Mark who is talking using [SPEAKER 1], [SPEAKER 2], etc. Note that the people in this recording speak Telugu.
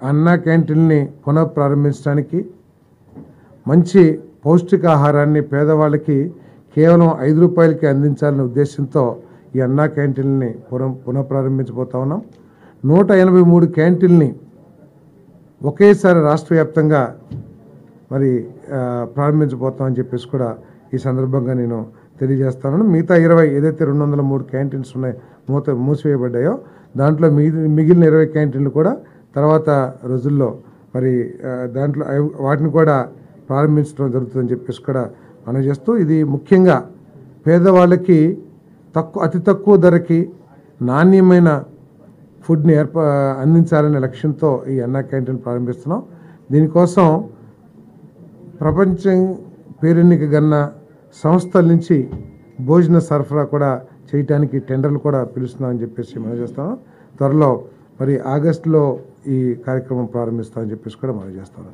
[SPEAKER 1] అన్నా క్యాంటీన్ని పునః ప్రారంభించడానికి, మంచి పౌష్టికాహారాన్ని పేదవాళ్ళకి కేవలం 5 రూపాయలకి అందించాలనే ఉద్దేశంతో ఈ అన్నా క్యాంటీన్ని పునః ప్రారంభించబోతా ఉన్నాం. 183 క్యాంటీన్ని ఒకేసారి రాష్ట్ర వ్యాప్తంగా మరి ప్రారంభించబోతామని చెప్పేసి కూడా ఈ సందర్భంగా నేను తెలియజేస్తాను. మిగతా 20 ఏదైతే 203 క్యాంటీన్స్ ఉన్నాయి మూసివేయబడ్డాయో దాంట్లో మిగిలిన 20 క్యాంటీన్లు కూడా తర్వాత రోజుల్లో మరి దాంట్లో వాటిని కూడా ప్రారంభించడం జరుగుతుందని చెప్పేసి కూడా మనం చేస్తూ, ఇది ముఖ్యంగా పేదవాళ్ళకి అతి తక్కువ ధరకి నాణ్యమైన ఫుడ్ని అందించాలనే లక్ష్యంతో ఈ అన్నా క్యాంటీన్ ప్రారంభిస్తున్నాం. దీనికోసం ప్రపంచం పేరెన్నికగన్న సంస్థల నుంచి భోజన సరఫరా కూడా చేయడానికి టెండర్లు కూడా పిలుస్తున్నామని చెప్పేసి మనం చేస్తాం. త్వరలో మరి ఆగస్టులో ఈ కార్యక్రమం ప్రారంభిస్తామని చెప్పేసి కూడా మనం చేస్తాం.